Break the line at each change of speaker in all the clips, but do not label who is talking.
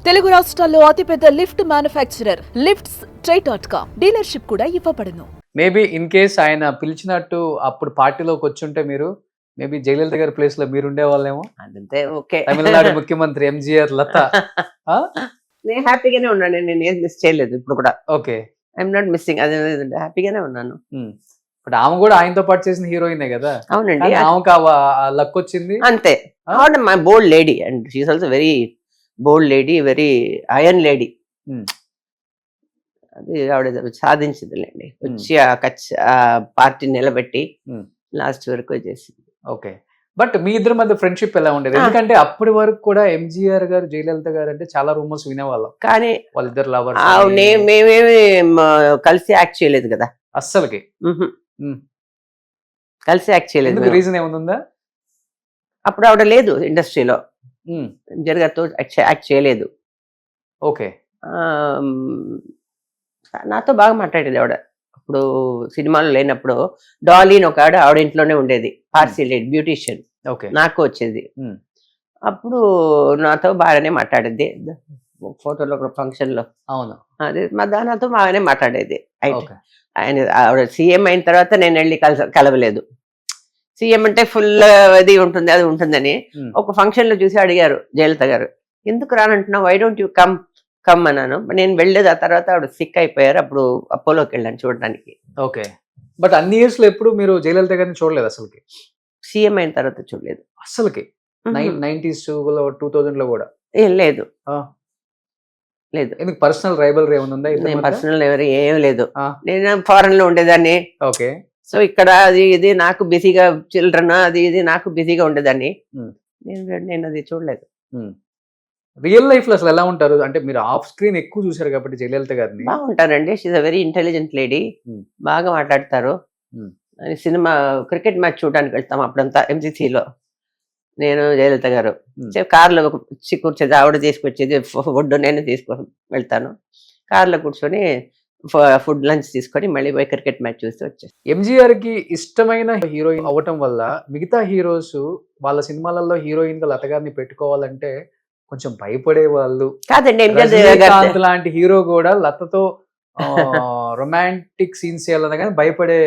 తెలుగు రాష్ట్రాల్లో అతిపెద్ద lift manufacturer lifts ట్రై.com dealership కూడా ఇవ్వబడును.
మేబీ ఇన్ కేస్ ఆయన పిలిచినట్టు అప్పుడు పార్టీలోకి వచ్చుంటే మీరు మేబీ జయలలిత గారి ప్లేస్ లో మీరు ఉండేవాళ్ళేమో.
అదంతే ఓకే.
తమిళనాడు ముఖ్యమంత్రి ఎంజీఆర్ లత.
నేను హ్యాపీగానే ఉన్నాను, నేను ఏం మిస్ చేయలేదు ఇప్పుడు కూడా.
ఓకే,
ఐఎమ్ నాట్ మిస్సింగ్, అదే హ్యాపీగానే ఉన్నాను.
బట్ ఆమె కూడా ఆయనతో పాటు చేసిన హీరోయినే కదా.
అవునండి,
కానీ ఆమెకు లక్ వచ్చింది
అంతే. ఆవిడ my bold lady and she is also very bold lady, very iron lady. అది ఆవిడ సాధించిందిలేండి, వచ్చి ఆ పార్టీ నిలబెట్టి లాస్ట్ వరకు చేసింది.
ఓకే, బట్ మీ ఇద్దరి మధ్య ఫ్రెండ్షిప్ ఎలా ఉండేది? ఎందుకంటే అప్పటి వరకు కూడా ఎంజీఆర్ గారు జయలలిత గారు అంటే చాలా రూమర్స్ వినేవాళ్ళం,
కానీ
వాళ్ళిద్దరు లవర్స్.
మేమేమి కలిసి యాక్ట్ చేయలేదు కదా
అస్సలకి.
కలిసి యాక్ట్ చేయలేదు.
రీజన్ ఏముందా?
అప్పుడు ఆవిడ లేదు ఇండస్ట్రీలో, ఎంజీఆర్తో యాక్ట్ చేయలేదు.
ఓకే,
నాతో బాగా మాట్లాడేది ఆవిడ. అప్పుడు సినిమాలో లేనప్పుడు డాలీ అని ఒక ఆవిడ ఇంట్లోనే ఉండేది, పార్సీ లేడీ, బ్యూటీషియన్. నాకు వచ్చేది. అప్పుడు నాతో బాగానే మాట్లాడేది, ఫోటోలో ఒక ఫంక్షన్ లో.
అవును,
అదే నాతో బాగానే మాట్లాడేది. ఆయన ఆవిడ సీఎం అయిన తర్వాత నేను వెళ్ళి కలవలేదు. సీఎం అంటే ఫుల్ అది ఉంటుంది, అది ఉంటుందని ఒక ఫంక్షన్ లో చూసి అడిగారు జయలలిత గారు, ఎందుకు రానంటున్నావు, వై డోంట్ యూ కమ్ అన్నాను. నేను వెళ్ళలేదు. ఆ తర్వాత ఆవిడ సిక్ అయిపోయారు, అప్పుడు అపోలోకి వెళ్ళాను చూడడానికి.
ఓకే, బట్ అన్ని ఇయర్స్ లో ఎప్పుడు మీరు జయలలిత గారిని చూడలేదు అసలుకి?
సీఎం అయిన తర్వాత చూడలేదు
అసలుకి. 90s 2000 లో కూడా
ఏం లేదు. లేదు.
ఎందుకు పర్సనల్ రైవల్రీ ఏమైనా ఉందా?
పర్సనల్ ఎవరు ఏం లేదు. నేను ఫారెన్ లో ఉండేదాన్ని.
ఓకే,
సో ఇక్కడ అది ఇది నాకు బిజీగా, చిల్డ్రన్ అది ఇది నాకు బిజీగా ఉండేదాన్ని. నేను అది చూడలేదు.
రియల్ లైఫ్ లో అసలు ఎలా ఉంటారు? అంటే మీరు ఆఫ్ స్క్రీన్ ఎక్కువ చూసారు కాబట్టి జయలలిత గారిని.
బాగుంటారండి, she a very intelligent lady, బాగా మాట్లాడతారు. సినిమా క్రికెట్ మ్యాచ్ చూడడానికి వెళ్తాం అప్పుడంతా ఎంసీసీలో, నేను జయలలిత గారు. కార్లో వచ్చి కూర్చొని ఆవిడ తీసుకొచ్చేది ఫుడ్, నేను తీసుకొని వెళ్తాను. కార్లో కూర్చొని ఫుడ్ లంచ్ తీసుకొని మళ్ళీ పోయి క్రికెట్ మ్యాచ్ చూసి వచ్చేసి.
ఎంజీఆర్ కి ఇష్టమైన హీరోయిన్ అవటం వల్ల మిగతా హీరోస్ వాళ్ళ సినిమాలలో హీరోయిన్ గా లత గారిని పెట్టుకోవాలంటే కొంచెం భయపడే వాళ్ళు.
కాదండి,
రజనీకాంత్ లాంటి హీరో కూడా లతతో రొమాంటిక్ సీన్స్ చేయాలన్నా కానీ భయపడే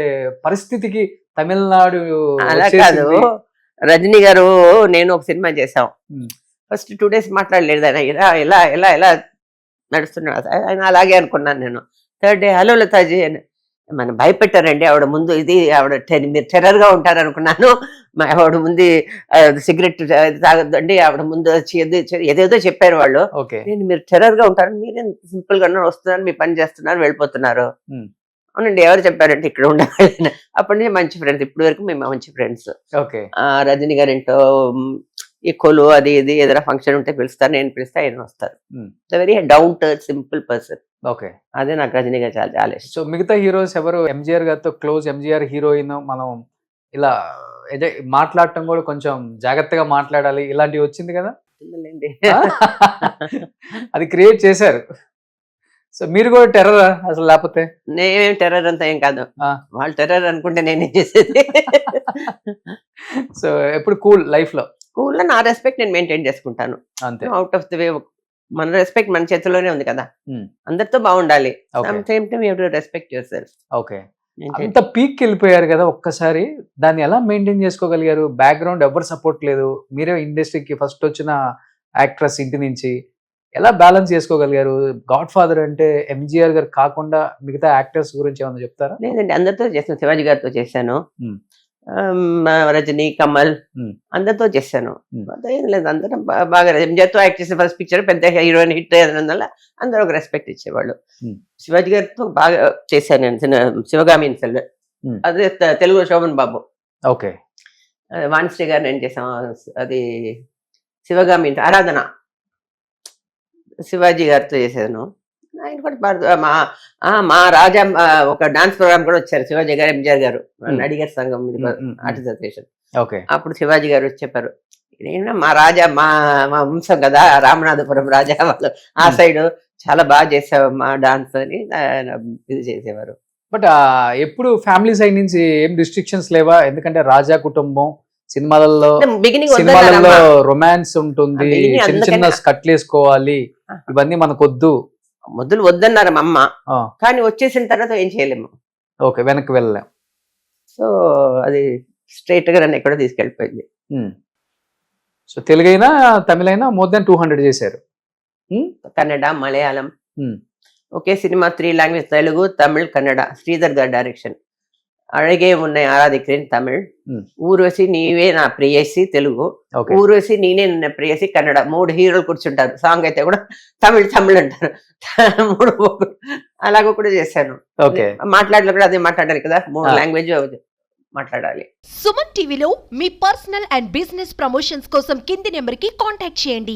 పరిస్థితికి తమిళనాడు.
అలా కాదు, రజనీ గారు నేను ఒక సినిమా చేసాం, ఫస్ట్ 2 days మాట్లాడలేదు ఆయన, ఇలా ఇలా ఇలా ఇలా నడుస్తున్నాడు ఆయన, అలాగే అనుకున్నాను నేను. 3rd day హలో లతాజీ అని మనం భయపెట్టారండి ఆవిడ ముందు. ఇది ఆవిడ మీరు టెర్రర్ గా ఉంటారు అనుకున్నాను. ఆవిడ ముందు సిగరెట్ తాగొద్దండి, ఆవిడ ముందు ఏదేదో చెప్పారు వాళ్ళు. నేను మీరు టెర్రర్ గా ఉంటారు, మీరేం సింపుల్ గా వస్తున్నారు, మీ పని చేస్తున్నారు, వెళ్ళిపోతున్నారు. అవునండి, ఎవరు చెప్పారంటే ఇక్కడ ఉండేవాళ్ళని. అప్పటి నుంచి మంచి ఫ్రెండ్స్, ఇప్పటి వరకు మేము మంచి ఫ్రెండ్స్. రజనీ గారు ఏంటో ఈ కొలు అది ఇది ఏదైనా ఫంక్షన్ ఉంటే పిలుస్తారు, నేను పిలిస్తే ఆయన వస్తారు. Very down to earth simple person.
Okay,
అదే నాకు రజనీ గారు చాలా చాలా ఇష్టం.
సో మిగతా హీరోస్ ఎవరు ఎంజీఆర్ గారితో క్లోజ్? ఎంజీఆర్ హీరోయిన్ మనం ఇలా మాట్లాడటం కూడా కొంచెం జాగ్రత్తగా మాట్లాడాలి, ఇలాంటివి వచ్చింది కదా, అది క్రియేట్ చేశారు. సో మీరు కూడా టెర్రర్ అసలు? లేకపోతే
నేనేం టెర్రర్ అంతా ఏం కాదు, వాళ్ళు టెర్రర్ అనుకుంటే నేనేం చేసేది.
సో ఎప్పుడు కూల్ లైఫ్ లో?
కూల్ లో నా రెస్పెక్ట్ నేను మెయింటైన్ చేసుకుంటాను అంతే, అవుట్ ఆఫ్ ది వే. మన రెస్పెక్ట్ మన చేతిలోనే ఉంది కదా, అందరితో బాగుండాలి. Same time you have to respect your self.
Okay, అంత పీక్ వెళ్ళిపోయారు కదా ఒక్కసారి, దాన్ని ఎలా మెయింటైన్ చేసుకోగలిగారు? బ్యాక్గ్రౌండ్ ఎవరు సపోర్ట్ లేదు, మీరే ఇండస్ట్రీకి ఫస్ట్ వచ్చిన యాక్ట్రెస్ ఇంటి నుంచి, ఎలా బ్యాలెన్స్ చేసుకోగలిగారు? గాడ్ ఫాదర్ అంటే ఎంజీఆర్ గారు కాకుండా మిగతా యాక్టర్స్ గురించి ఏమన్నా చెప్తారా?
లేదండి, అందరితో చేశాను, శివాజీ గారితో చేశాను, రజనీ, కమల్ అందరితో చేశాను. ఏం లేదు, అందరం బాగా ఎంజీఆర్తో యాక్ట్ చేసిన ఫస్ట్ పిక్చర్ పెద్ద హీరోయిన్ హిట్ అయినందువల్ల అందరూ ఒక రెస్పెక్ట్ ఇచ్చేవాళ్ళు. శివాజీ గారితో బాగా చేశాను నేను, శివగామి ఇన్సెల్, అదే తెలుగు శోభన్ బాబు.
ఓకే,
వాణిశ్రీ గారు నేను చేసాం, అది శివగామి ఆరాధన శివాజీ గారితో చేశాను. ఆయన కూడా మా రాజా ఒక డాన్స్ ప్రోగ్రామ్ కూడా వచ్చారు శివాజీ గారు, ఎంజీఆర్ గారు, నడిగర్ సంఘం ఆర్టిస్ట్ అసోసియేషన్. అప్పుడు శివాజీ గారు వచ్చి చెప్పారు, మా రాజా మా వంశం కదా, రామనాథపురం రాజా వాళ్ళు ఆ సైడ్ చాలా బాగా చేసావు మా డాన్స్ అని ఇది చేసేవారు.
బట్ ఎప్పుడు ఫ్యామిలీ సైడ్ నుంచి ఏం రిస్ట్రిక్షన్స్ లేవా? ఎందుకంటే రాజా కుటుంబం సినిమాలలో
బిగినింగ్
సినిమాలలో రొమాన్స్ ఉంటుంది,
beginning
చిన్న చిన్న
అందుకనే-
స్కట్లు వేసుకోవాలి, ఇవన్నీ మనకొద్దు.
మొదలు వద్దన్నారు మా అమ్మ,
ఆ,
కానీ వచ్చేసిన తర్వాత ఏం చేయలేము.
ఓకే, వెనక్కి వెళ్ళలేం.
సో అది స్ట్రైట్ గా నన్ను ఎక్కడో తీసుకెళ్ళిపోయింది.
సో తెలుగైనా తమిళైనా మోర్ దాన్ 200 చేశారు.
కన్నడ, మలయాళం,
Hmm.
ఒకే సినిమా 3 లాంగ్వేజ్, తెలుగు, తమిళ్, కన్నడ. శ్రీధర్ గారి డైరెక్షన్. అழగే ఉన్నాయి ఆరాధిக்கிறேன் తమిళ్, ఊర్వశి నీవే నా ప్రేయసి తెలుగు,
ఓకే,
ఊర్వశి నేనే నిన్న ప్రేయసి కన్నడ. 3 హీరోలు కూర్చుంటారు, సాంగ్ అయితే కూడా తమిళ్ అంటారు. 3 అలాగ కూడా చేశాను.
ఓకే.
మాట్లాడలే కూడా అదే మాట్లాడాలి కదా, 3
Ah.
లాంగ్వేజ్ మాట్లాడాలి.
సుమన్ టీవీలో మీ పర్సనల్ అండ్ బిజినెస్ ప్రమోషన్స్ కోసం కింది నెంబర్కి కాంటాక్ట్ చేయండి.